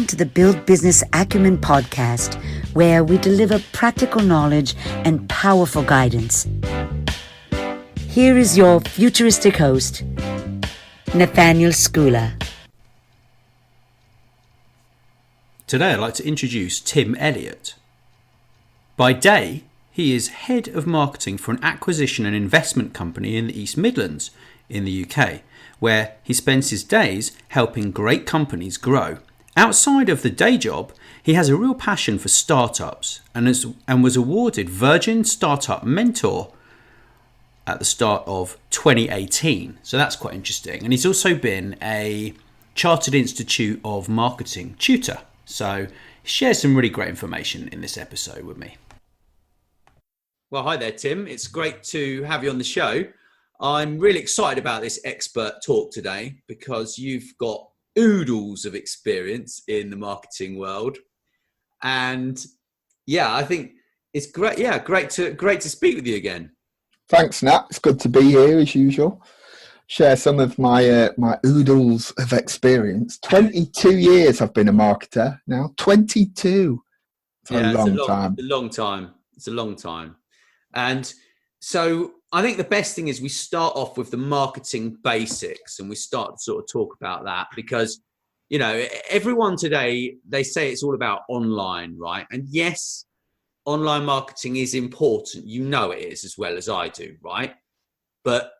Welcome to the Build Business Acumen podcast, where we deliver practical knowledge and powerful guidance. Here is your futuristic host, Nathaniel Schooler. Today I'd like to introduce Tim Elliott. By day, he is head of marketing for an acquisition and investment company in the East Midlands in the UK, where he spends his days helping great companies grow. Outside of the day job, he has a real passion for startups and was awarded Virgin Startup Mentor at the start of 2018. So that's quite interesting. And he's also been a Chartered Institute of Marketing tutor. So he shares some really great information in this episode with me. Well, hi there, Tim. It's great to have you on the show. I'm really excited about this expert talk today because you've got oodles of experience in the marketing world. And yeah, I think it's great. Yeah, great to speak with you again. Thanks, Nat. It's good to be here as usual. Share some of my oodles of experience. 22 years I've been a marketer now. 22. It's a long time. It's a long time. And so I think the best thing is we start off with the marketing basics and we start to sort of talk about that because, you know, everyone today, they say it's all about online, right? And yes, online marketing is important. You know it is as well as I do, right? But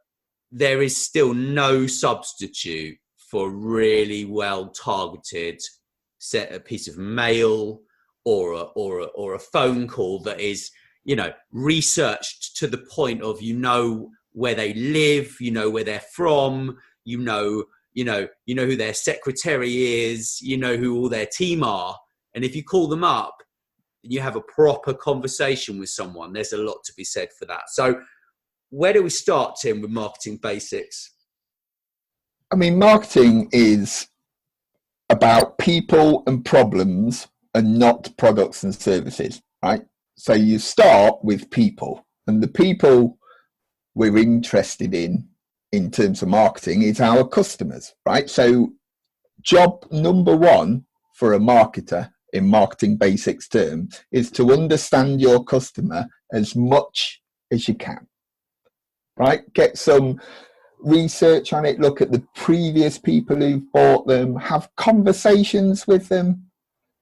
there is still no substitute for really well targeted a piece of mail or a phone call that is, you know, researched to the point of, you know, where they live, you know, where they're from, you know who their secretary is, you know who all their team are. And if you call them up and you have a proper conversation with someone, there's a lot to be said for that. So where do we start, Tim, with marketing basics? I mean, marketing is about people and problems and not products and services, right? So you start with people, and the people we're interested in terms of marketing is our customers, right? So job number one for a marketer in marketing basics term is to understand your customer as much as you can, right? Get some research on it, look at the previous people who've bought them, have conversations with them.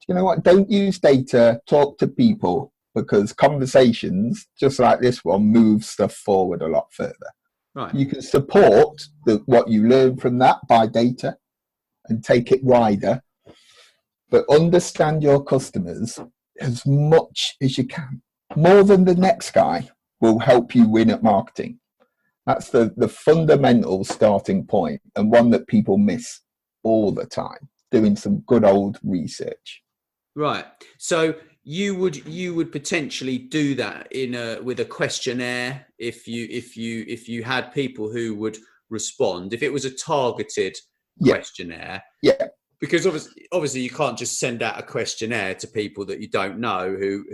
You know what? Don't use data, talk to people. Because conversations, just like this one, move stuff forward a lot further. Right. You can support what you learn from that by data and take it wider, but understand your customers as much as you can. More than the next guy will help you win at marketing. That's the fundamental starting point, and one that people miss all the time, doing some good old research. Right. So you would potentially do that with a questionnaire if you had people who would respond, if it was a targeted questionnaire. Yeah. Because obviously you can't just send out a questionnaire to people that you don't know who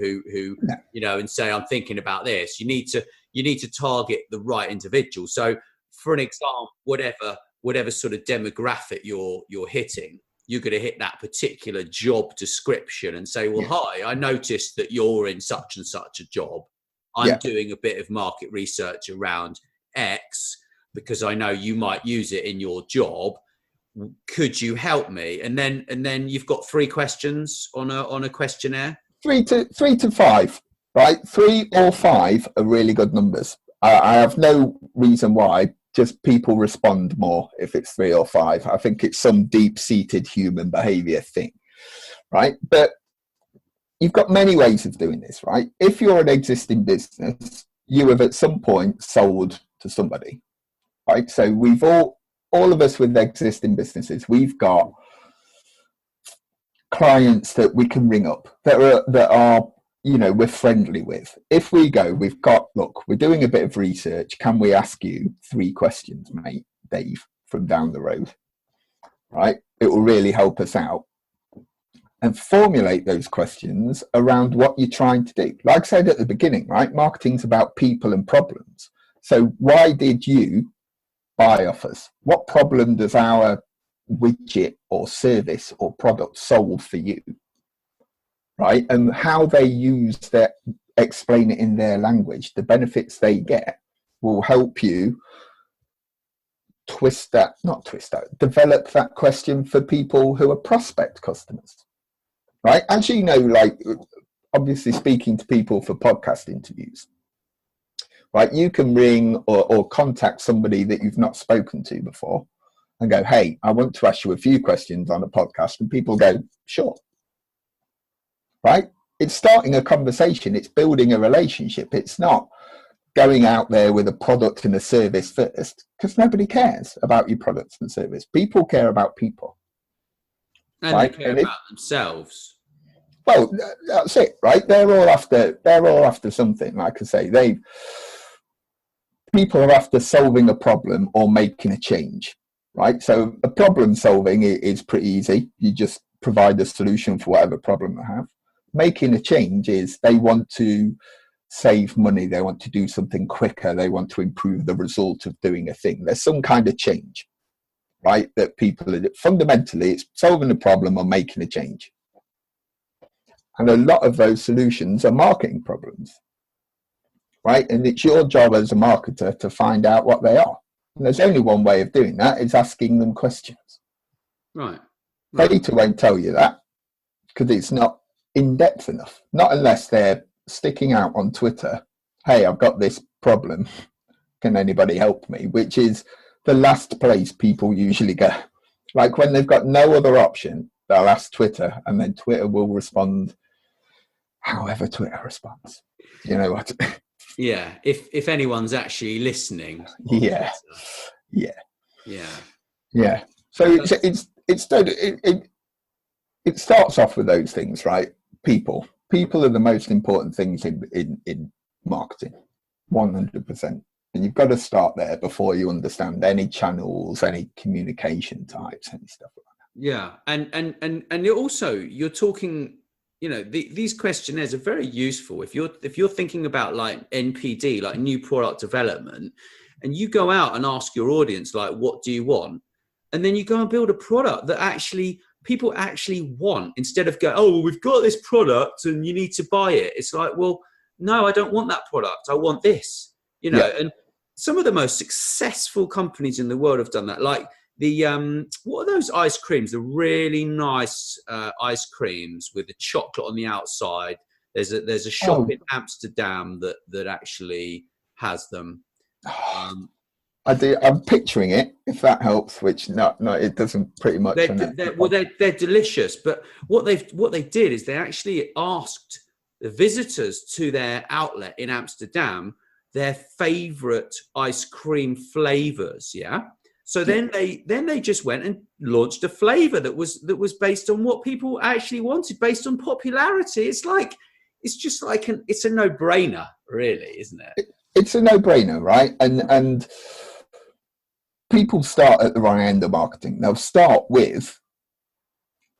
No. You know, and say, I'm thinking about this. You need to target the right individual. So for an example, whatever sort of demographic you're hitting, you're going to hit that particular job description and say, well, hi, I noticed that you're in such and such a job. I'm doing a bit of market research around X because I know you might use it in your job. Could you help me? And then you've got 3 questions on a questionnaire. 3 to 5, right? 3 or 5 are really good numbers. I have no reason why. Just people respond more if it's 3 or 5. I think it's some deep-seated human behavior thing, right? But you've got many ways of doing this, right? If you're an existing business, you have at some point sold to somebody, right? So we've all of us with existing businesses, we've got clients that we can ring up that are you know, we're friendly with. If we go, we're doing a bit of research. Can we ask you 3 questions, mate, Dave, from down the road? Right? It will really help us out. And formulate those questions around what you're trying to do. Like I said at the beginning, right? Marketing's about people and problems. So why did you buy off us? What problem does our widget or service or product solve for you, right? And how they use that, explain it in their language, the benefits they get will help you develop that question for people who are prospect customers, right? As you know, like obviously speaking to people for podcast interviews, right? You can ring or contact somebody that you've not spoken to before and go, hey, I want to ask you a few questions on a podcast. And people go, sure, right? It's starting a conversation. It's building a relationship. It's not going out there with a product and a service first, because nobody cares about your products and service. People care about people. And right? They care about themselves. Well, that's it, right? They're all after something. Like I say, people are after solving a problem or making a change, right? So a problem solving is pretty easy. You just provide the solution for whatever problem they have. Making a change is they want to save money, they want to do something quicker, they want to improve the result of doing a thing. There's some kind of change, right? That people are fundamentally, it's solving a problem or making a change. And a lot of those solutions are marketing problems, right? And it's your job as a marketer to find out what they are. And there's only one way of doing that, is asking them questions. Right. Data won't tell you that because it's not in-depth enough. Not unless they're sticking out on Twitter, hey, I've got this problem, can anybody help me? Which is the last place people usually go. Like when they've got no other option, they'll ask Twitter, and then Twitter will respond however Twitter responds. You know what? Yeah, if anyone's actually listening. Yeah. So it starts off with those things, right? People are the most important things in marketing, 100%. And you've got to start there before you understand any channels, any communication types, any stuff like that. Yeah, and you're talking, you know, these questionnaires are very useful if you're thinking about like NPD, like new product development, and you go out and ask your audience like, what do you want? And then you go and build a product that actually people actually want, instead of go, oh, well, we've got this product and you need to buy it. It's like, well, no, I don't want that product. I want this, you know. Yeah. And some of the most successful companies in the world have done that. Like the, what are those ice creams? The really nice ice creams with the chocolate on the outside. There's a shop in Amsterdam that actually has them. I'm picturing it, if that helps, which no, it doesn't pretty much. They're delicious, but what they did is they actually asked the visitors to their outlet in Amsterdam their favorite ice cream flavors. Yeah. So then they just went and launched a flavor that was based on what people actually wanted, based on popularity. It's a no-brainer, really, isn't it? It's a no-brainer, right? And people start at the wrong end of marketing. They'll start with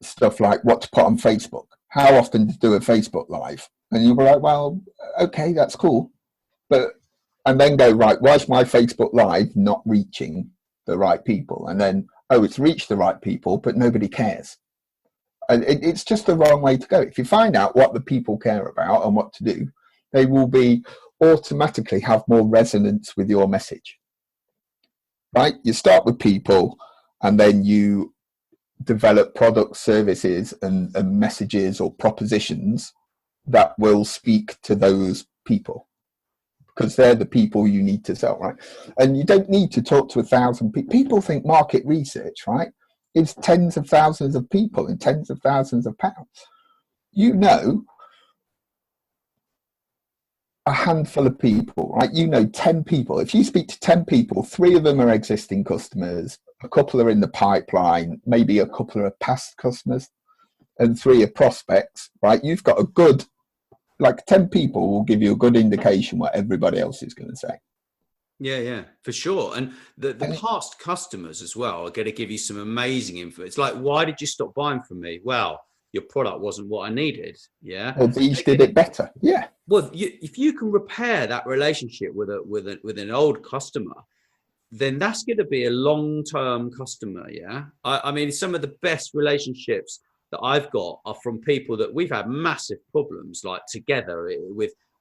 stuff like what to put on Facebook. How often to do a Facebook Live? And you'll be like, well, okay, that's cool. And then go, right, why is my Facebook Live not reaching the right people? And then, oh, it's reached the right people, but nobody cares. And it's just the wrong way to go. If you find out what the people care about and what to do, they will be automatically have more resonance with your message. Right? You start with people, and then you develop products, services, and messages or propositions that will speak to those people, because they're the people you need to sell, right? And you don't need to talk to 1,000 people. People think market research, right, is tens of thousands of people and tens of thousands of pounds. You know, a handful of people, right? You know, 10 people. If you speak to 10 people, 3 of them are existing customers, a couple are in the pipeline, maybe a couple are past customers, and 3 are prospects, right? You've got a good, like 10 people will give you a good indication what everybody else is going to say. Yeah, for sure. And the past customers as well are going to give you some amazing info. It's like, why did you stop buying from me? Well, your product wasn't what I needed. Yeah. Well, these did it better. Yeah. Well, if you can repair that relationship with an old customer, then that's going to be a long-term customer. Yeah. I mean, some of the best relationships that I've got are from people that we've had massive problems like together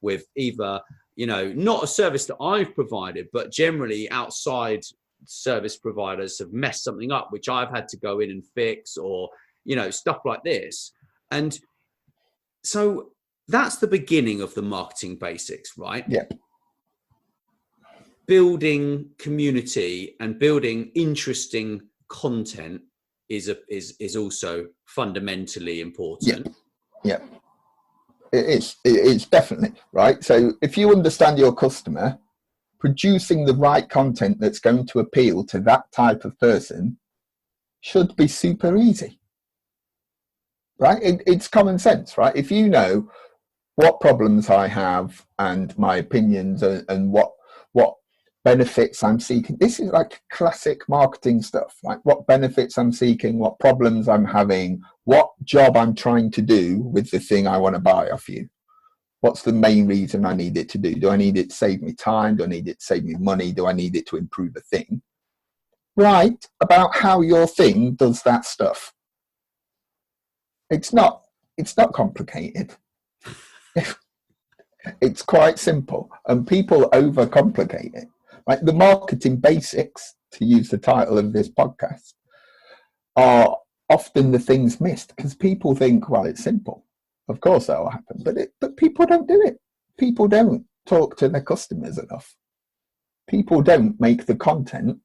with either, you know, not a service that I've provided, but generally outside service providers have messed something up, which I've had to go in and fix, or, you know, stuff like this. And so that's the beginning of the marketing basics, right? Yeah. Building community and building interesting content is also fundamentally important. Yeah. It's definitely right. So if you understand your customer, producing the right content that's going to appeal to that type of person should be super easy, right? It's common sense, right? If you know what problems I have and my opinions and what benefits I'm seeking. This is like classic marketing stuff, like what benefits I'm seeking, what problems I'm having, what job I'm trying to do with the thing I want to buy off you. What's the main reason I need it to do? Do I need it to save me time? Do I need it to save me money? Do I need it to improve a thing? Write about how your thing does that stuff. It's not complicated. It's quite simple, and people overcomplicate it. Like the marketing basics, to use the title of this podcast, are often the things missed because people think, well, it's simple. Of course that will happen, but people don't do it. People don't talk to their customers enough. People don't make the content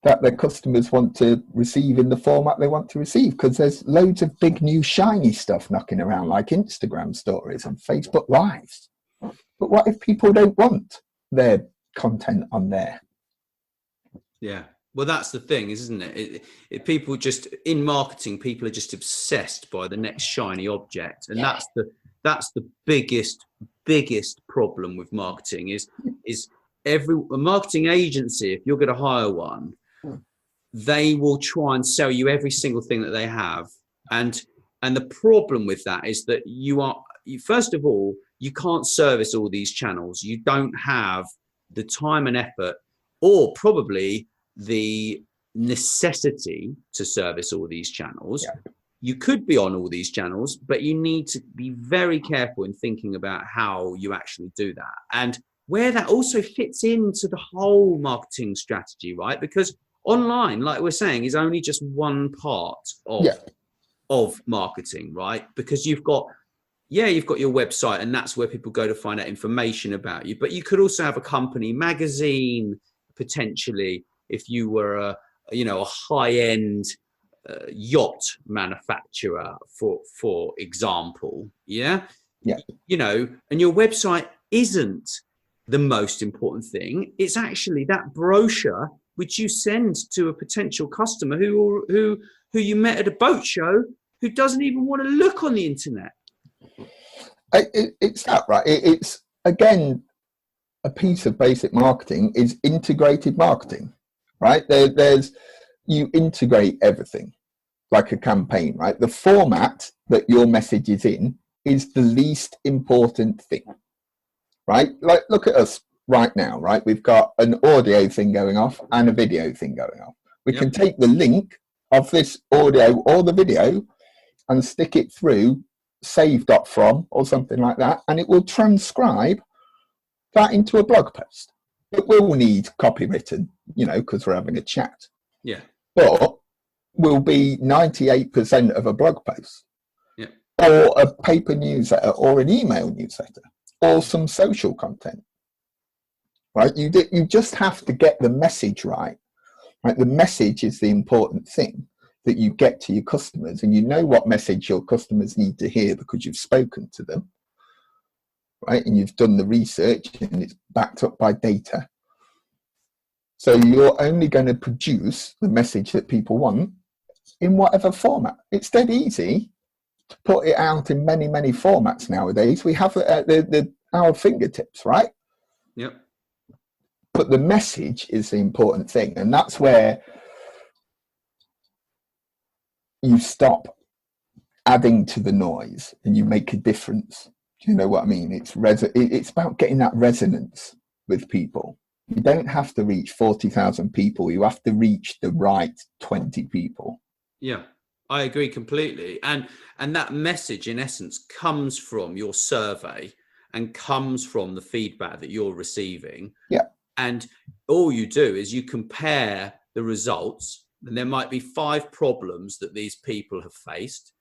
that their customers want to receive in the format they want to receive, because there's loads of big new shiny stuff knocking around like Instagram stories and Facebook Lives. But what if people don't want their content on there? Yeah. Well, that's the thing, isn't it? People just, in marketing, people are just obsessed by the next shiny object, and that's the biggest problem with marketing. Is a marketing agency, if you're going to hire one, they will try and sell you every single thing that they have, and the problem with that is that first of all, you can't service all these channels. You don't have the time and effort, or probably the necessity to service all these channels. Yeah. You could be on all these channels, but you need to be very careful in thinking about how you actually do that, and where that also fits into the whole marketing strategy, right? Because online, like we're saying, is only just one part of marketing, right? Because you've got your website, and that's where people go to find out information about you, but you could also have a company magazine, potentially, if you were a high-end yacht manufacturer, for example. And your website isn't the most important thing. It's actually that brochure which you send to a potential customer who you met at a boat show, who doesn't even want to look on the internet. It's that, right? It's, again, a piece of basic marketing is integrated marketing, right? You integrate everything like a campaign, right? The format that your message is in is the least important thing, right? Like, look at us right now, right? We've got an audio thing going off and a video thing going off. We can take the link of this audio or the video and stick it through save.from or something like that, and it will transcribe that into a blog post. It will need copywritten, because we're having a chat. Yeah. But will be 98% of a blog post. Yeah. Or a paper newsletter or an email newsletter or some social content. Right? You just have to get the message right. Right? The message is the important thing that you get to your customers, and you know what message your customers need to hear because you've spoken to them. Right? And you've done the research and it's backed up by data. So you're only going to produce the message that people want in whatever format. It's dead easy to put it out in many, many formats nowadays. We have it at our fingertips, right? Yep. But the message is the important thing. And that's where you stop adding to the noise and you make a difference. Do you know what I mean? It's about getting that resonance with people. You don't have to reach 40,000 people. You have to reach the right 20 people. Yeah, I agree completely. And that message, in essence, comes from your survey and comes from the feedback that you're receiving. Yeah. And all you do is you compare the results, and there might be 5 problems that these people have faced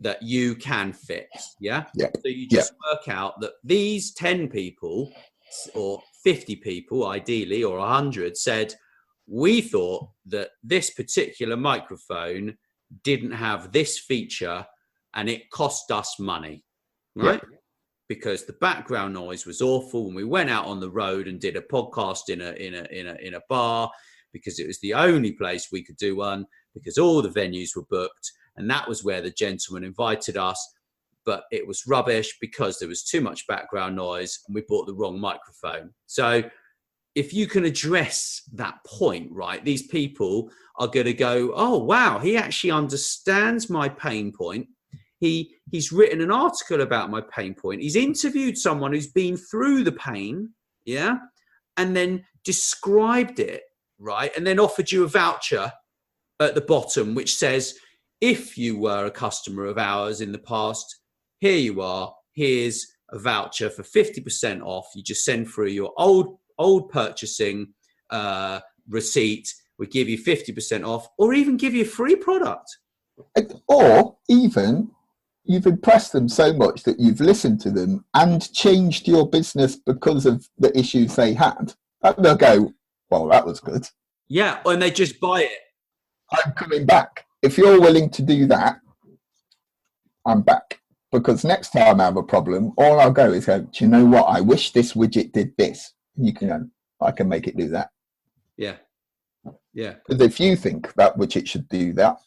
that you can fix. Yeah. Yeah. So you just work out that these 10 people or 50 people, ideally, or 100 said, we thought that this particular microphone didn't have this feature and it cost us money, right? Yeah. Because the background noise was awful when we went out on the road and did a podcast in a bar, because it was the only place we could do one, because all the venues were booked, and that was where the gentleman invited us, but it was rubbish because there was too much background noise and we bought the wrong microphone. So if you can address that point, right, these people are going to go, oh, wow, he actually understands my pain point. He's written an article about my pain point. He's interviewed someone who's been through the pain, yeah, and then described it, right, and then offered you a voucher at the bottom which says, if you were a customer of ours in the past, here you are. Here's a voucher for 50% off. You just send through your old purchasing receipt. We give you 50% off, or even give you a free product. Or even you've impressed them so much that you've listened to them and changed your business because of the issues they had. And they'll go, well, that was good. Yeah, and they just buy it. I'm coming back. If you're willing to do that, I'm back. Because next time I have a problem, all I'll go is go, do you know what? I wish this widget did this. You can go, I can make it do that. Yeah. Yeah. Because if you think that widget should do that,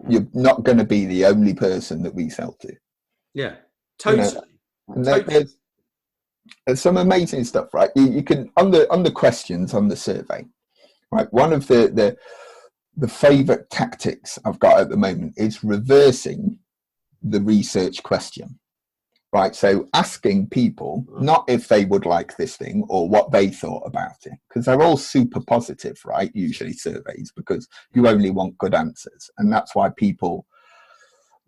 you're not going to be the only person that we sell to. Yeah, totally. You know? And there's some amazing stuff, right? You can, on the questions on the survey, right? One of the favorite tactics I've got at the moment is reversing the research question, right? So asking people not if they would like this thing or what they thought about it, because they're all super positive, right? Usually surveys, because you only want good answers, and that's why people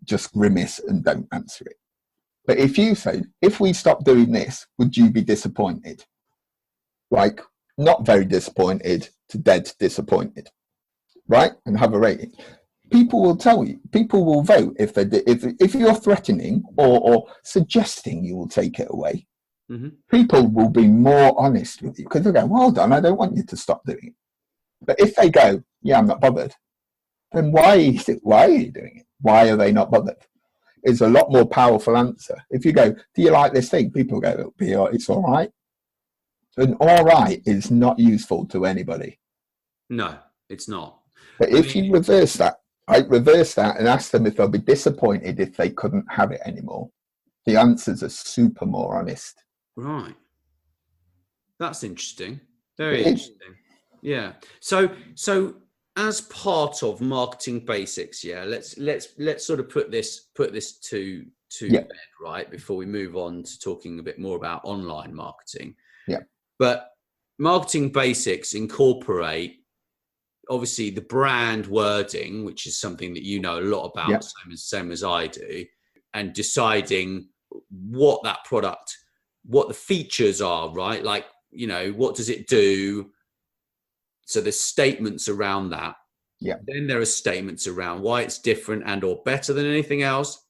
just grimace and don't answer it. But if you say, if we stop doing this, would you be disappointed? Like, not very disappointed to dead disappointed, right? And have a rating. People will tell you, people will vote if you're threatening or suggesting you will take it away. Mm-hmm. People will be more honest with you, because they'll go, well done, I don't want you to stop doing it. But if they go, yeah, I'm not bothered, then why are you doing it? Why are they not bothered? It's a lot more powerful answer. If you go, do you like this thing? People go, it's all right. And all right is not useful to anybody. No, it's not. But if you reverse that and ask them if they'll be disappointed if they couldn't have it anymore, the answers are super more honest. Right. That's interesting. Very interesting. Yeah. So as part of marketing basics, yeah, let's sort of put this to bed, right, before we move on to talking a bit more about online marketing. Yeah. But marketing basics incorporate, obviously, the brand wording, which is something that you know a lot about, same as I do, and deciding what that product, what the features are, right? Like, you know, what does it do? So there's statements around that. Yeah. Then there are statements around why it's different and or better than anything else,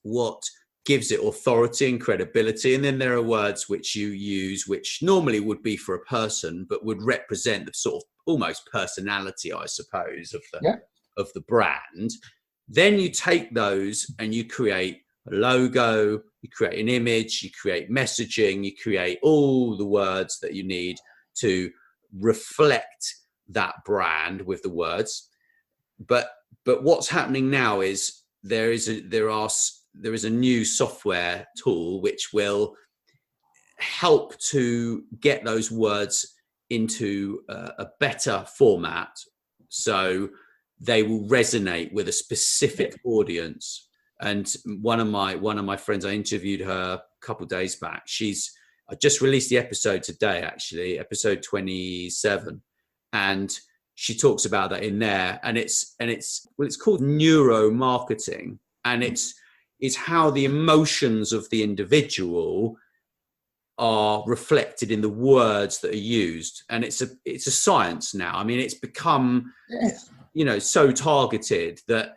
what gives it authority and credibility. And then there are words which you use, which normally would be for a person, but would represent the sort of almost personality, I suppose, of the brand. Then you take those and you create a logo, you create an image, you create messaging, you create all the words that you need to reflect that brand with the words. But what's happening now is there is a new software tool which will help to get those words into a better format, so they will resonate with a specific audience. And one of my friends, I interviewed her a couple of days back. She's I just released the episode today, actually, episode 27, and she talks about that in there. And it's called neuromarketing, and it's how the emotions of the individual are reflected in the words that are used. And it's a science now. I mean, it's become, so targeted that.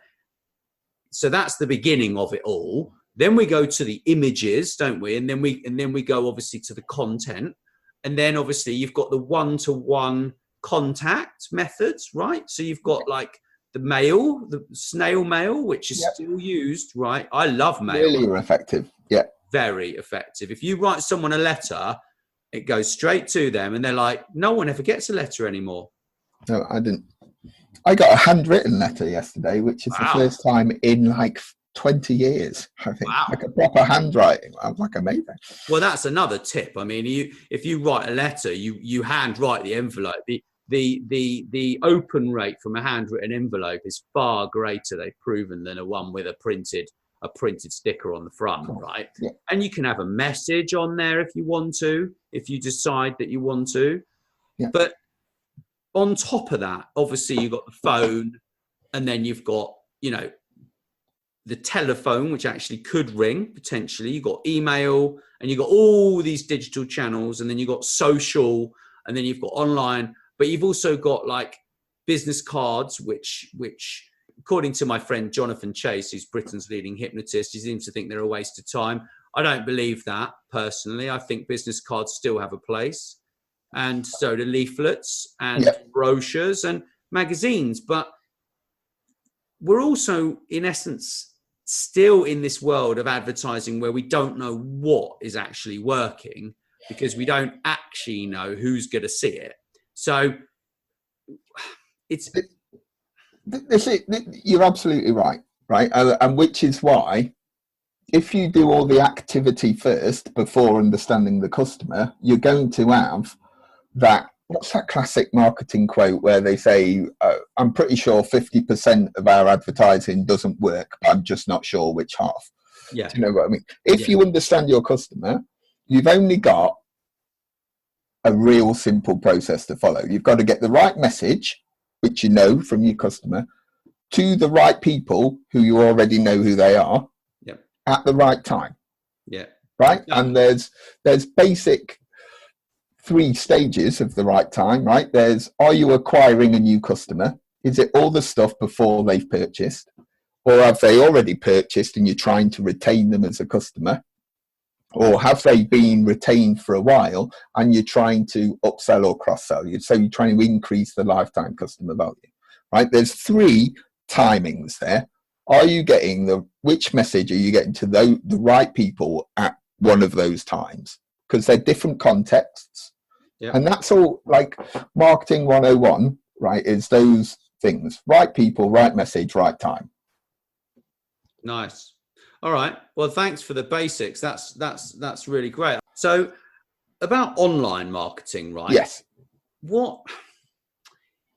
So that's the beginning of it all. Then we go to the images, don't we? And then we go obviously to the content. And then obviously you've got the one-to-one contact methods, right? So you've got like the snail mail, which is still used, right? I love mail. Really effective. Yeah. Very effective. If you write someone a letter, it goes straight to them and they're like, no one ever gets a letter anymore. No, I didn't. I got a handwritten letter yesterday, which is the first time in like 20 years, I think. Like a proper handwriting. I'm like, amazing. Well, that's another tip. I mean, if you write a letter, you handwrite the envelope. The open rate from a handwritten envelope is far greater, they've proven, than a one with a printed sticker on the front, right? Yeah. And you can have a message on there if you want to, if you decide that you want to. Yeah. But on top of that, obviously you've got the phone, and then you've got, the telephone, which actually could ring potentially. You've got email, and you've got all these digital channels, and then you've got social, and then you've got online, but you've also got like business cards, which according to my friend Jonathan Chase, who's Britain's leading hypnotist, he seems to think they're a waste of time. I don't believe that personally. I think business cards still have a place, and so do leaflets and brochures and magazines. But we're also, in essence, still in this world of advertising where we don't know what is actually working, because we don't actually know who's going to see it. So you're absolutely right? And which is why, if you do all the activity first before understanding the customer, you're going to have that. What's that classic marketing quote where they say, I'm pretty sure 50% of our advertising doesn't work, but I'm just not sure which half. Yeah. Do you know what I mean? If you understand your customer, you've only got a real simple process to follow. You've got to get the right message, which you know from your customer, to the right people who you already know who they are at the right time. Yeah. Right? Yeah. And there's basic 3 stages of the right time, right? There's, are you acquiring a new customer? Is it all the stuff before they've purchased? Or have they already purchased and you're trying to retain them as a customer? Or have they been retained for a while and you're trying to upsell or cross-sell? So you're trying to increase the lifetime customer value, right? There's 3 timings there. Are you getting which message are you getting to the right people at one of those times? Because they're different contexts. Yep. And that's all, like marketing 101, right, is those things: right people, right message, right time. Nice. All right. Well, thanks for the basics. That's really great. So about online marketing, right? Yes.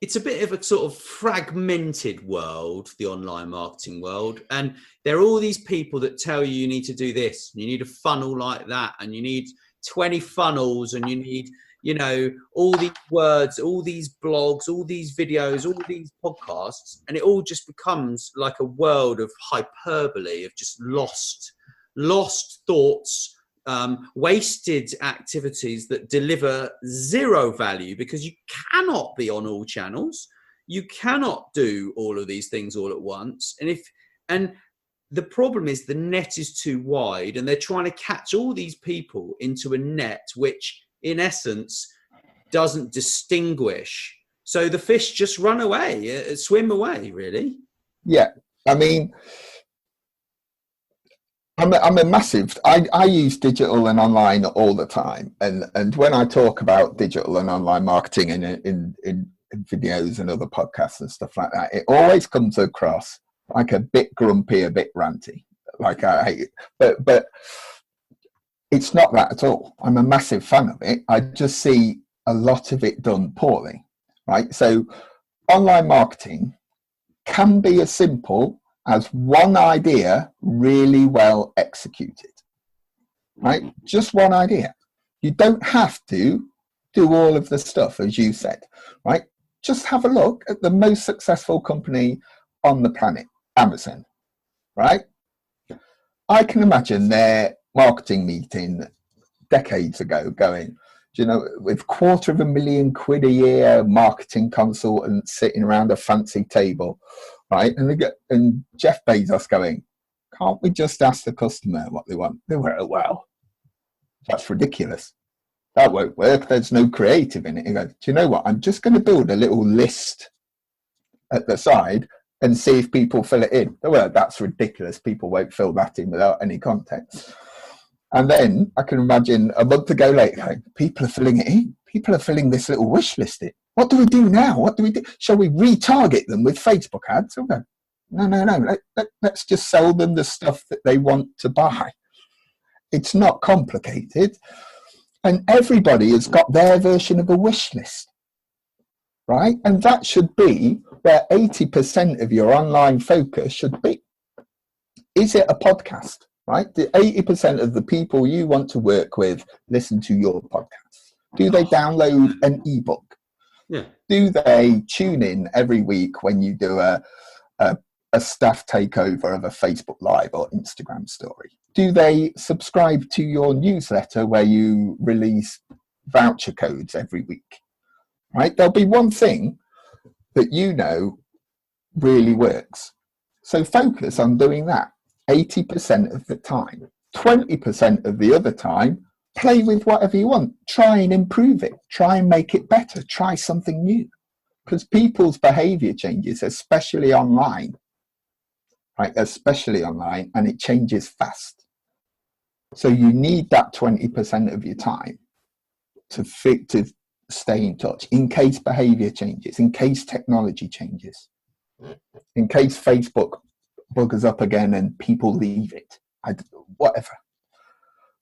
It's a bit of a sort of fragmented world, the online marketing world. And there are all these people that tell you need to do this, and you need a funnel like that, and you need 20 funnels, and you need, all these words, all these blogs, all these videos, all these podcasts, and it all just becomes like a world of hyperbole, of just lost thoughts, wasted activities that deliver zero value, because you cannot be on all channels. You cannot do all of these things all at once. And the problem is the net is too wide, and they're trying to catch all these people into a net which in essence doesn't distinguish. So the fish just run away, swim away, really. Yeah. I mean, I'm a massive, I use digital and online all the time. And when I talk about digital and online marketing in videos and other podcasts and stuff like that, it always comes across like a bit grumpy, a bit ranty. Like I hate it. But it's not that at all. I'm a massive fan of it. I just see a lot of it done poorly, right? So online marketing can be as simple as one idea really well executed, right? Just one idea. You don't have to do all of the stuff, as you said, right? Just have a look at the most successful company on the planet, Amazon, right? I can imagine their marketing meeting decades ago going, you know, with £250,000 a year, marketing consultants sitting around a fancy table, right? And Jeff Bezos going, can't we just ask the customer what they want? They were, well, that's ridiculous. That won't work. There's no creative in it. He goes, do you know what? I'm just going to build a little list at the side and see if people fill it in. Well, that's ridiculous. People won't fill that in without any context. And then I can imagine a month ago later, people are filling it in. People are filling this little wish list in. What do we do now? What do we do? Shall we retarget them with Facebook ads? Okay. No. Let's just sell them the stuff that they want to buy. It's not complicated. And everybody has got their version of a wish list, right? And that should be where 80% of your online focus should be. Is it a podcast, right? Do 80% of the people you want to work with listen to your podcast? Do they download an ebook? Yeah. Do they tune in every week when you do a staff takeover of a Facebook Live or Instagram story? Do they subscribe to your newsletter where you release voucher codes every week? Right? There'll be one thing that you know really works. So focus on doing that 80% of the time. 20% of the other time, play with whatever you want. Try and improve it. Try and make it better. Try something new. Because people's behavior changes, especially online. Right? Especially online, and it changes fast. So you need that 20% of your time to stay in touch in case behavior changes, in case technology changes, in case Facebook buggers up again and people leave it, whatever,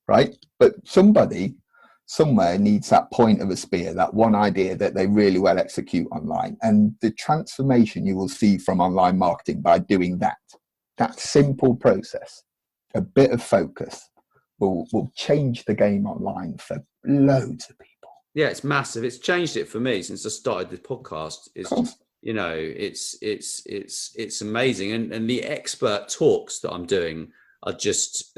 right? But somebody somewhere needs that point of a spear, that one idea that they really well execute online. And the transformation you will see from online marketing by doing that simple process, a bit of focus, will change the game online for loads of people. Yeah, it's massive. It's changed it for me since I started the podcast. It's just, you know, it's amazing, and the expert talks that I'm doing are just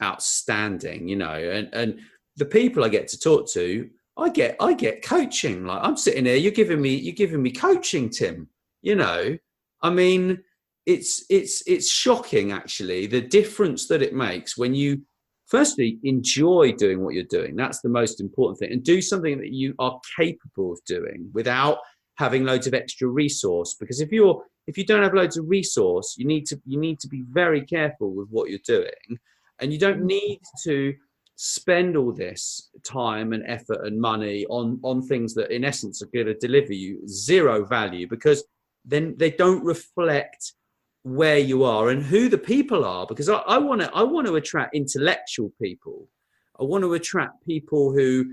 outstanding. You know, and the people I get to talk to, I get coaching. Like, I'm sitting here, you're giving me coaching, Tim. You know, I mean, it's shocking actually, the difference that it makes when you firstly enjoy doing what you're doing. That's the most important thing, and do something that you are capable of doing without having loads of extra resource. Because if you don't have loads of resource, you need to be very careful with what you're doing, and you don't need to spend all this time and effort and money on things that in essence are going to deliver you zero value, because then they don't reflect where you are and who the people are. Because I want to attract intellectual people. I want to attract people who,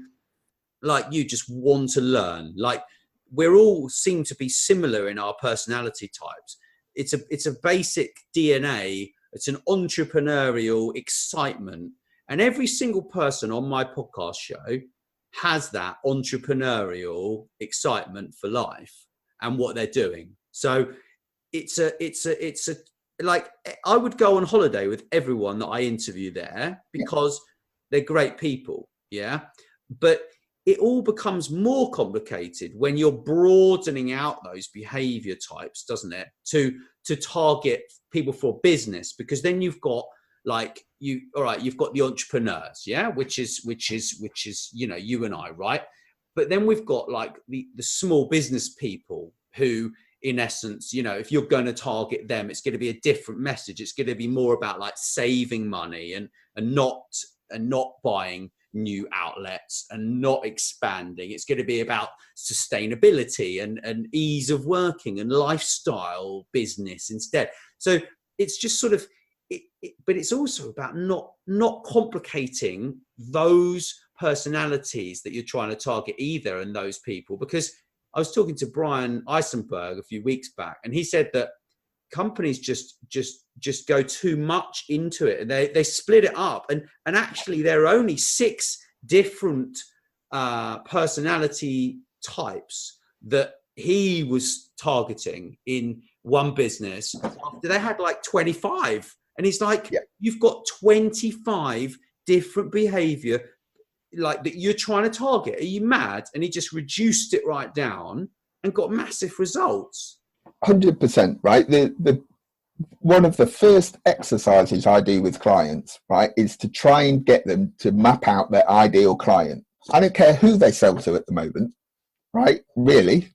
like you, just want to learn. Like, we're all seem to be similar in our personality types. It's a basic DNA. It's an entrepreneurial excitement, and every single person on my podcast show has that entrepreneurial excitement for life and what they're doing. So it's a like, I would go on holiday with everyone that I interview there because they're great people. Yeah. But it all becomes more complicated when you're broadening out those behavior types, doesn't it? To target people for business, because then you've got you've got the entrepreneurs, yeah, which is, you know, you and I, right? But then we've got like the small business people who, in essence, you know, if you're going to target them, it's going to be a different message. It's going to be more about like saving money and not buying new outlets and not expanding. It's going to be about sustainability and ease of working and lifestyle business instead. So it's just sort of, but it's also about not complicating those personalities that you're trying to target either, and those people. Because I was talking to Brian Eisenberg a few weeks back, and he said that companies just go too much into it, and they split it up, and actually there are only 6 different personality types that he was targeting in one business after they had like 25. And he's like, you've got 25 different behavior like that you're trying to target. Are you mad? And he just reduced it right down and got massive results. 100%, right? The one of the first exercises I do with clients, right, is to try and get them to map out their ideal client. I don't care who they sell to at the moment, right? Really.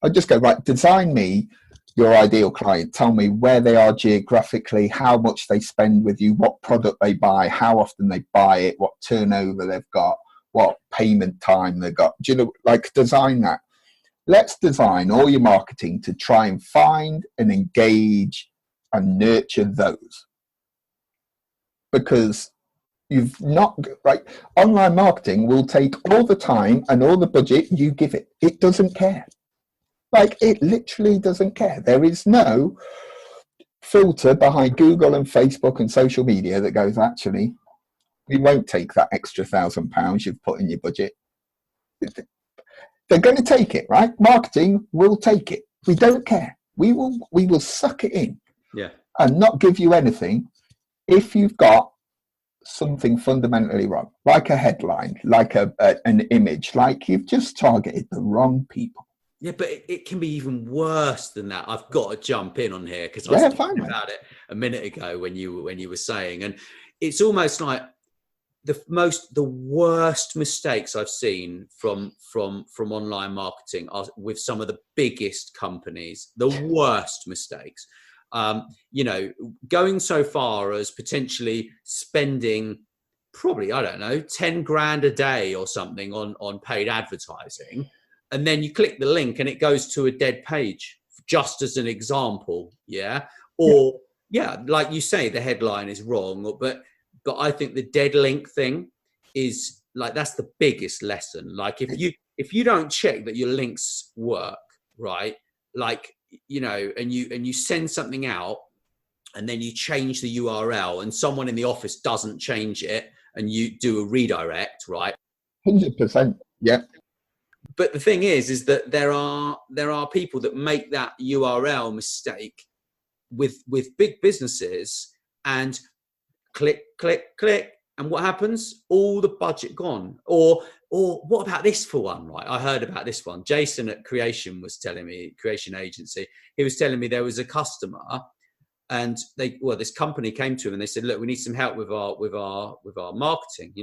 I just go, right, design me your ideal client. Tell me where they are geographically, how much they spend with you, what product they buy, how often they buy it, what turnover they've got, what payment time they've got. Do you know, like, design that. Let's design all your marketing to try and find and engage and nurture those. Because you've not, right, online marketing will take all the time and all the budget you give it. It doesn't care. Like, it literally doesn't care. There is no filter behind Google and Facebook and social media that goes, actually, we won't take that extra £1,000 you've put in your budget. They're going to take it, right? Marketing will take it. We don't care. We will suck it in, and not give you anything if you've got something fundamentally wrong, like a headline, like an image, like you've just targeted the wrong people. Yeah, but it can be even worse than that. I've got to jump in on here because I was talking about it a minute ago when you were saying, and it's almost like the worst mistakes I've seen from online marketing are with some of the biggest companies. The worst mistakes, going so far as potentially spending probably, I don't know, 10 grand a day or something on paid advertising. And then you click the link and it goes to a dead page, just as an example. Yeah. Or like you say, the headline is wrong, but I think the dead link thing is like, that's the biggest lesson. Like if you don't check that your links work, right? Like, and you send something out and then you change the URL and someone in the office doesn't change it and you do a redirect, right? 100%. Yeah. But the thing is that there are people that make that URL mistake with big businesses and click, and what happens? All the budget gone. Or what about this for one, right? I heard about this one. Jason at Creation was telling me, Creation Agency, he was telling me there was a customer and this company came to him and they said, look, we need some help with our marketing,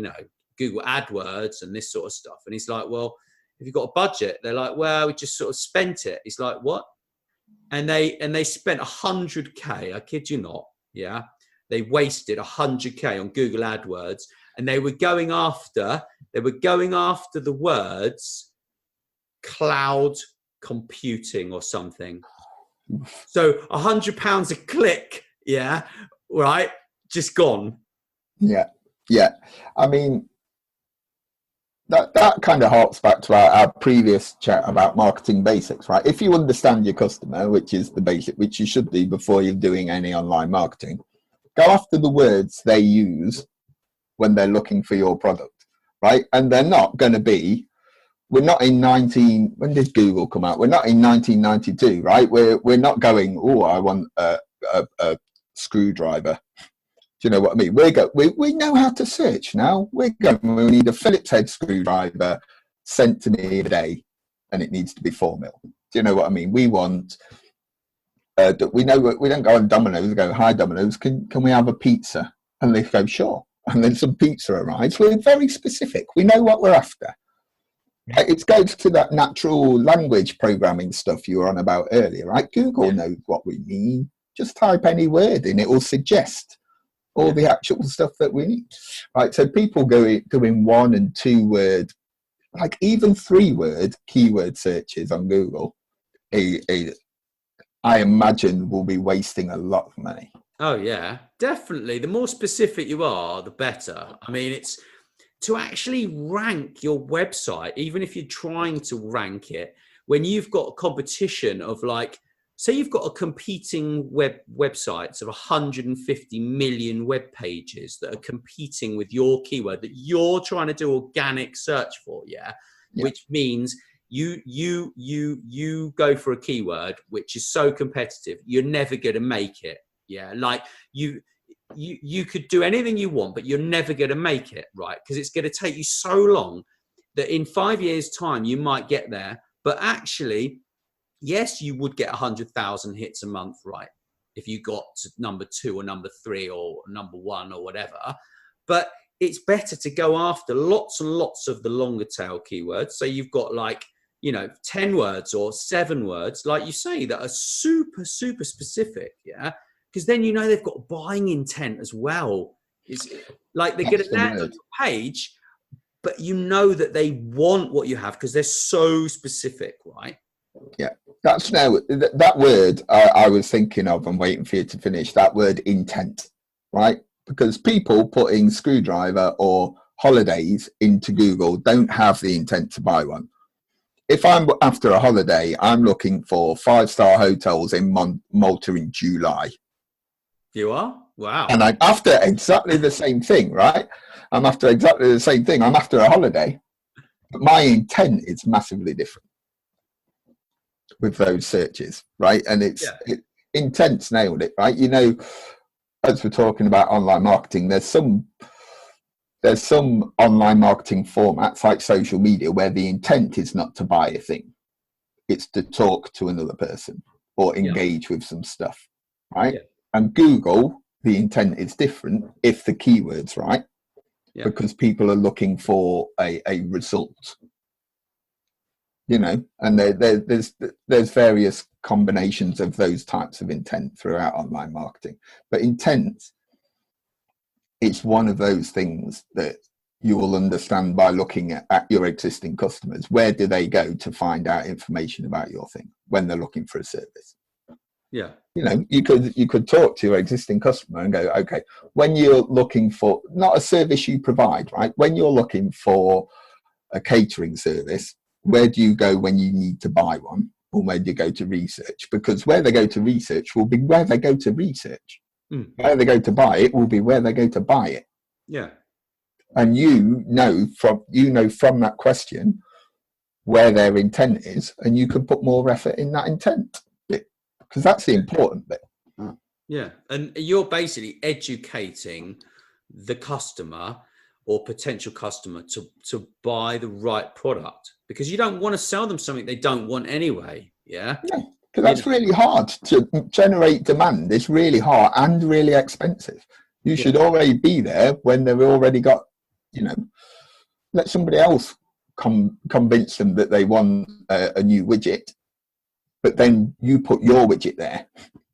Google AdWords and this sort of stuff. And he's like, well, if you've got a budget, they're like, well, we just sort of spent it. He's like, what? And they spent 100K, I kid you not. Yeah. They wasted 100K on Google AdWords and they were going after the words cloud computing or something. So £100 a click. Yeah. Right. Just gone. Yeah. Yeah. I mean, that kind of harks back to our previous chat about marketing basics, right? If you understand your customer, which is the basic, which you should do before you're doing any online marketing, go after the words they use when they're looking for your product, right? And they're not going to be, when did Google come out? We're not in 1992, right? We're not going, oh, I want a screwdriver. Do you know what I mean? We know how to search now. We need a Phillips head screwdriver sent to me in a day, and it needs to be 4 mil. Do you know what I mean? We want. We don't go on Domino's. We go, hi Domino's, can we have a pizza? And they go, sure. And then some pizza arrives. We're very specific. We know what we're after. It goes to that natural language programming stuff you were on about earlier, right? Google knows what we mean. Just type any word in, it will suggest all the actual stuff that we need, right? So people doing 1 and 2 word, like even 3 word keyword searches on Google, I imagine will be wasting a lot of money. Oh yeah, definitely. The more specific you are, the better. I mean, it's to actually rank your website, even if you're trying to rank it, when you've got a competition of like say you've got a competing websites of 150 million web pages that are competing with your keyword that you're trying to do organic search for, which means you go for a keyword which is so competitive, you're never going to make it. Like you could do anything you want, but you're never going to make it, right? Because it's going to take you so long that in 5 years' time you might get there. But actually, yes, you would get 100,000 hits a month, right? If you got to number 2 or number 3 or number 1 or whatever. But it's better to go after lots and lots of the longer tail keywords. So you've got 10 words or 7 words, like you say, that are super, super specific, because then they've got buying intent as well. It's like they're going to land on your page, but that they want what you have because they're so specific, right? Yeah, that's now that word I was thinking of and waiting for you to finish, that word intent, right? Because people putting screwdriver or holidays into Google don't have the intent to buy one. If I'm after a holiday, I'm looking for 5-star hotels in Malta in July. You are? Wow. And I'm after exactly the same thing, right? I'm after exactly the same thing. I'm after a holiday. But my intent is massively different with those searches, right? And intent's nailed it, right? As we're talking about online marketing, there's some online marketing formats like social media where the intent is not to buy a thing. It's to talk to another person or engage with some stuff, right? Yeah. And Google, the intent is different if the keyword's right, because people are looking for a result, and there's various combinations of those types of intent throughout online marketing. But intent, it's one of those things that you will understand by looking at your existing customers. Where do they go to find out information about your thing when they're looking for a service? Yeah. You could talk to your existing customer and go, okay, when you're looking for not a service you provide, right? When you're looking for a catering service, where do you go when you need to buy one? Or where do you go to research? Because where they go to research will be where they go to research. Where they go to buy it will be where they go to buy it. Yeah. And from that question where their intent is, and you can put more effort in that intent bit, because that's the important bit. Yeah. And you're basically educating the customer or potential customer to buy the right product, because you don't want to sell them something they don't want anyway. Yeah. Because that's really hard to generate demand. It's really hard and really expensive. You should already be there when they've already got, let somebody else convince them that they want a new widget, but then you put your widget there.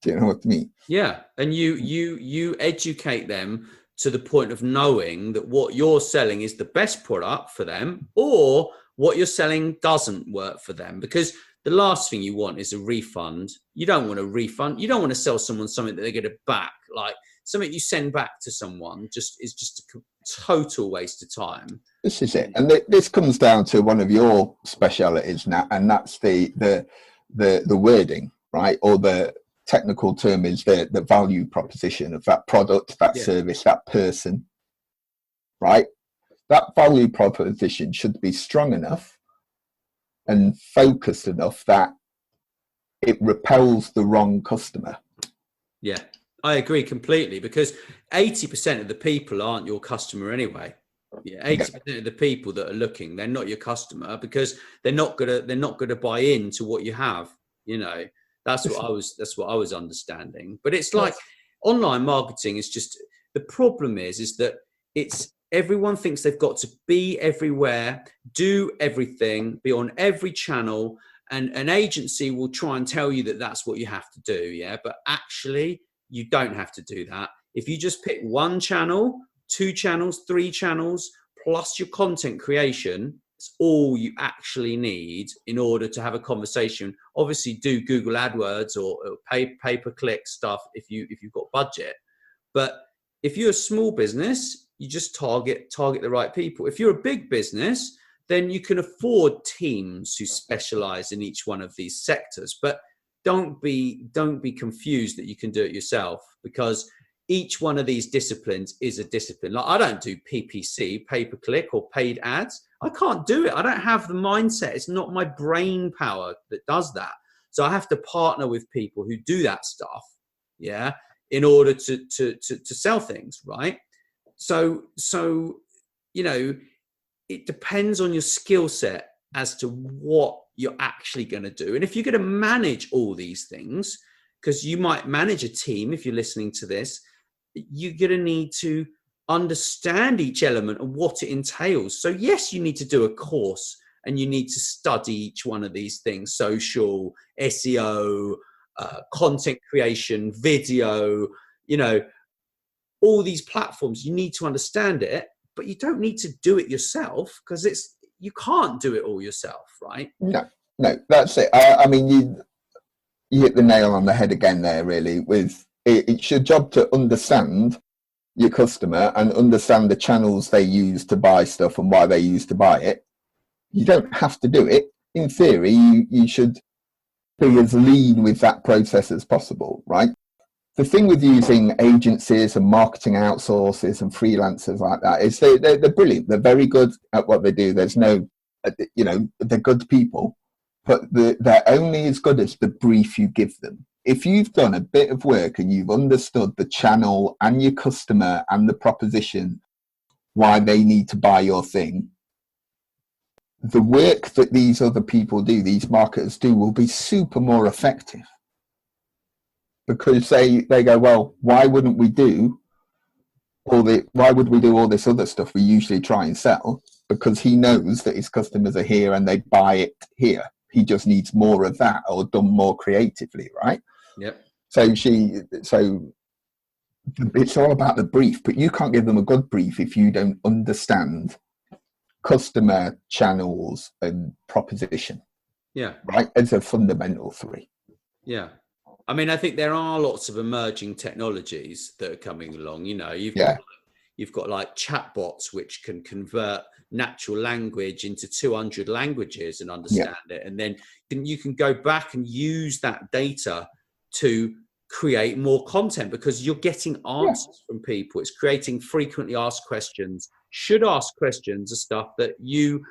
Do you know what I mean? Yeah. And you educate them to the point of knowing that what you're selling is the best product for them, or what you're selling doesn't work for them. Because the last thing you want is a refund. You don't want a refund. You don't want to sell someone something that they're going to back. Like something you send back to someone is just a total waste of time. This is it. And this comes down to one of your specialities now, and that's the wording, right? Or the technical term is the value proposition of that product, that service, that person, right? That value proposition should be strong enough and focused enough that it repels the wrong customer. Yeah, I agree completely, because 80% of the people aren't your customer anyway. Yeah, 80% of the people that are looking, they're not your customer, because they're not gonna buy into what you have. That's what I was understanding. But it's like online marketing is just, the problem is that everyone thinks they've got to be everywhere, do everything, be on every channel, and an agency will try and tell you that that's what you have to do. Yeah. But actually you don't have to do that. If you just pick 1 channel, 2 channels, 3 channels, plus your content creation, it's all you actually need in order to have a conversation. Obviously do Google AdWords or pay-per-click stuff if you've got budget. But if you're a small business, you just target the right people. If you're a big business, then you can afford teams who specialize in each one of these sectors. But don't be confused that you can do it yourself, because each one of these disciplines is a discipline. Like, I don't do PPC, pay-per-click, or paid ads. I can't do it. I don't have the mindset. It's not my brain power that does that. So I have to partner with people who do that stuff, yeah, in order to sell things, right? So you know, it depends on your skill set as to what you're actually going to do. And if you're going to manage all these things, because you might manage a team if you're listening to this, you're going to need to understand each element and what it entails. So yes, you need to do a course and you need to study each one of these things: social, SEO, content creation, video, you know, all these platforms. You need to understand it, but you don't need to do it yourself, because you can't do it all yourself, right? No, that's it. I mean, you hit the nail on the head again there, really. With it's your job to understand your customer and understand the channels they use to buy stuff and why they use to buy it. You don't have to do it. In theory, you should be as lean with that process as possible, right? The thing with using agencies and marketing outsources and freelancers like that is they're brilliant. They're very good at what they do. There's no, you know, they're good people, but they're only as good as the brief you give them. If you've done a bit of work and you've understood the channel and your customer and the proposition, why they need to buy your thing, the work that these other people do, these marketers do, will be super more effective. Because they go, well, why would we do all this other stuff we usually try and sell? Because he knows that his customers are here and they buy it here. He just needs more of that, or done more creatively, right? Yep. So it's all about the brief, but you can't give them a good brief if you don't understand customer, channels, and proposition. Yeah. Right? As a fundamental three. Yeah. I mean, I think there are lots of emerging technologies that are coming along. You know, you've got like chatbots which can convert natural language into 200 languages and understand it. And then you can go back and use that data to create more content, because you're getting answers from people. It's creating frequently asked questions. Should ask questions are stuff that you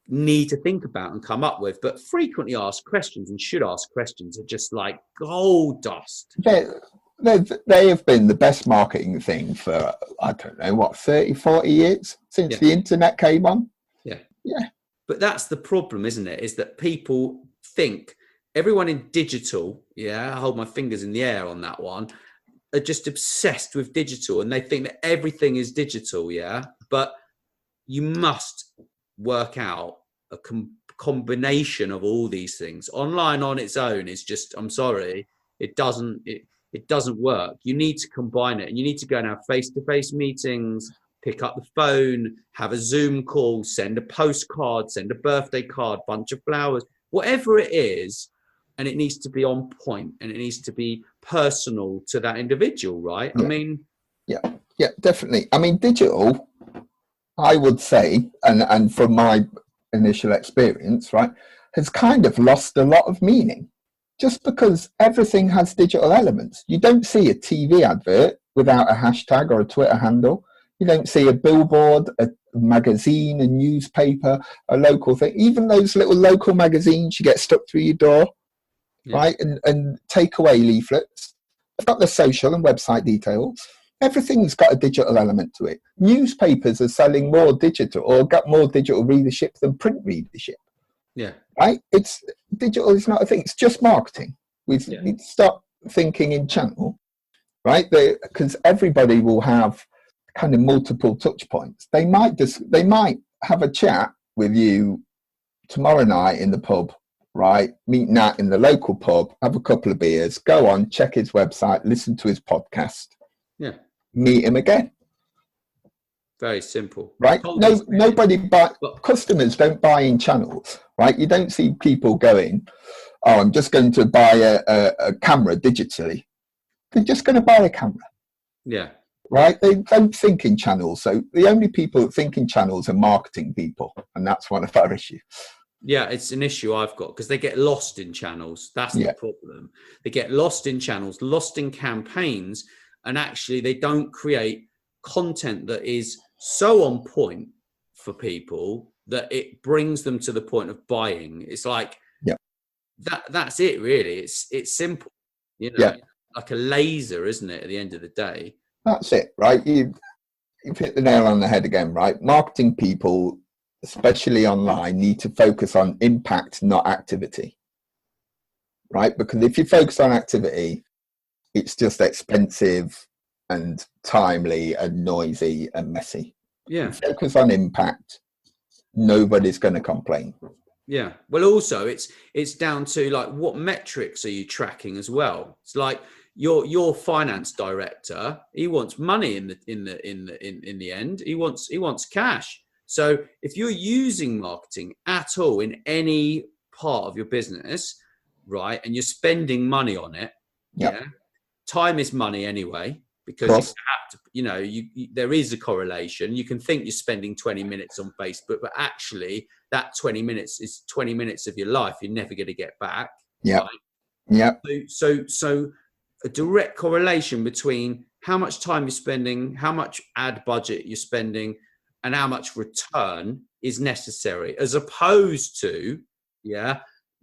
need to think about and come up with, but frequently asked questions and should ask questions are just like gold dust. They have been the best marketing thing for, I don't know, what, 30, 40 years since the internet came on. Yeah. But that's the problem, isn't it? Is that people think everyone in digital, I hold my fingers in the air on that one, are just obsessed with digital, and they think that everything is digital. But you must work out a combination of all these things. Online on its own is just, I'm sorry, it doesn't work. You need to combine it, and you need to go and have face-to-face meetings, pick up the phone, have a Zoom call, send a postcard, send a birthday card, bunch of flowers, whatever it is. And it needs to be on point, and it needs to be personal to that individual, right? I mean, yeah, definitely. I mean, digital, I would say, and from my initial experience, right, has kind of lost a lot of meaning, just because everything has digital elements. You don't see a TV advert without a hashtag or a Twitter handle. You don't see a billboard, a magazine, a newspaper, a local thing. Even those little local magazines you get stuck through your door, right, and takeaway leaflets. They've got the social and website details. Everything's got a digital element to it. Newspapers are selling more digital, or got more digital readership than print readership. Yeah. Right? It's digital is not a thing. It's just marketing. We need to stop thinking in channel, right? Because everybody will have kind of multiple touch points. They might have a chat with you tomorrow night in the pub, right? Meet Nat in the local pub, have a couple of beers, go on, check his website, listen to his podcast. Yeah. Meet him again. Very simple. Right? Customers don't buy in channels, right? You don't see people going, oh, I'm just going to buy a camera digitally. They're just going to buy a camera. Yeah. Right? They don't think in channels. So the only people that think in channels are marketing people. And that's one of our issues. Yeah, it's an issue I've got because they get lost in channels. That's Yeah. the problem. They get lost in channels, lost in campaigns, and actually they don't create content that is so on point for people that it brings them to the point of buying. It's like Yeah. that's it really. It's simple, you know, Yeah. like a laser, isn't it, at the end of the day? That's it, right? You've hit the nail on the head again, right? Marketing people, especially online, need to focus on impact, not activity, right? Because if you focus on activity, it's just expensive and timely and noisy and messy. Yeah. If you focus on impact, nobody's going to complain. Yeah. Well, also it's down to like what metrics are you tracking as well. It's like your finance director, he wants money in the end. He wants cash. So if you're using marketing at all in any part of your business, right, and you're spending money on it, Yep. yeah, time is money anyway, because you have to, you know, there is a correlation. You can think you're spending 20 minutes on Facebook, but actually that 20 minutes is 20 minutes of your life you're never going to get back. Yeah. Right? Yeah. So a direct correlation between how much time you're spending, how much ad budget you're spending, and how much return is necessary, as opposed to,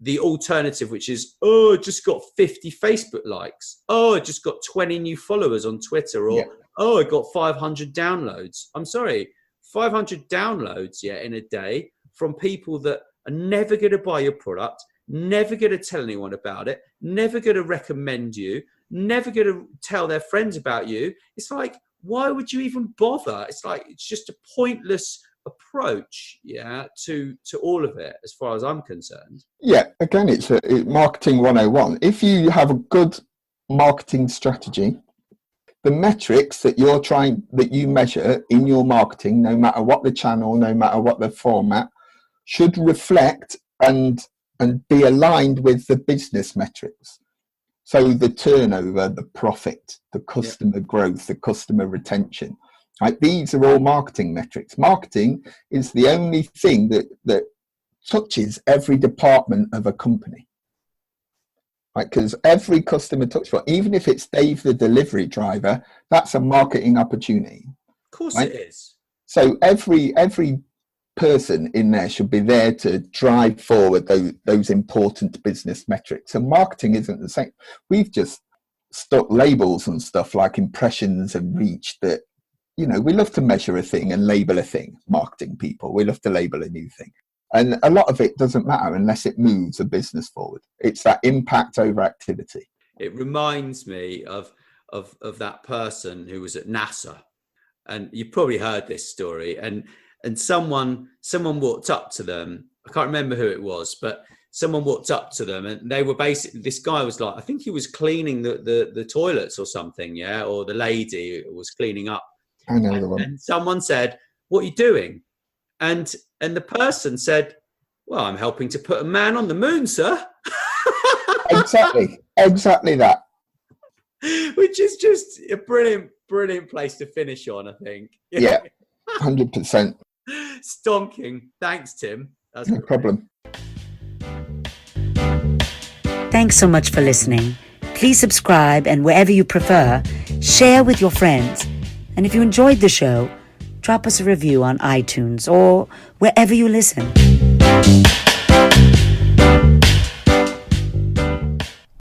the alternative, which is, oh, I just got 50 Facebook likes. Oh, I just got 20 new followers on Twitter, or, oh, I got 500 downloads. I'm sorry, 500 downloads, in a day from people that are never going to buy your product, never going to tell anyone about it, never going to recommend you, never going to tell their friends about you. It's like, why would you even bother? It's like, it's just a pointless approach, to all of it, as far as I'm concerned. Yeah, again, it's marketing 101. If you have a good marketing strategy, the metrics that you measure in your marketing, no matter what the channel, no matter what the format, should reflect and be aligned with the business metrics. So the turnover, the profit, the customer growth, the customer retention, right? These are all marketing metrics. Marketing is the only thing that touches every department of a company, right? Because every customer touch point, even if it's Dave the delivery driver, that's a marketing opportunity. Of course, right? It is. So every person in there should be there to drive forward those important business metrics. And marketing isn't the same. We've just stuck labels and stuff like impressions and reach that, we love to measure a thing and label a thing. Marketing people, we love to label a new thing. And a lot of it doesn't matter unless it moves a business forward. It's that impact over activity. It reminds me of that person who was at NASA. And you've probably heard this story. And someone walked up to them. I can't remember who it was, but someone walked up to them, and they were basically, this guy was like, I think he was cleaning the toilets or something, or the lady was cleaning up. I know the one. And someone said, "What are you doing?" And the person said, "Well, I'm helping to put a man on the moon, sir." Exactly that. Which is just a brilliant place to finish on, I think. Yeah, 100%. Stonking. Thanks, Tim. That's no problem. Thanks so much for listening. Please subscribe, and wherever you prefer, share with your friends. And if you enjoyed the show, drop us a review on iTunes or wherever you listen.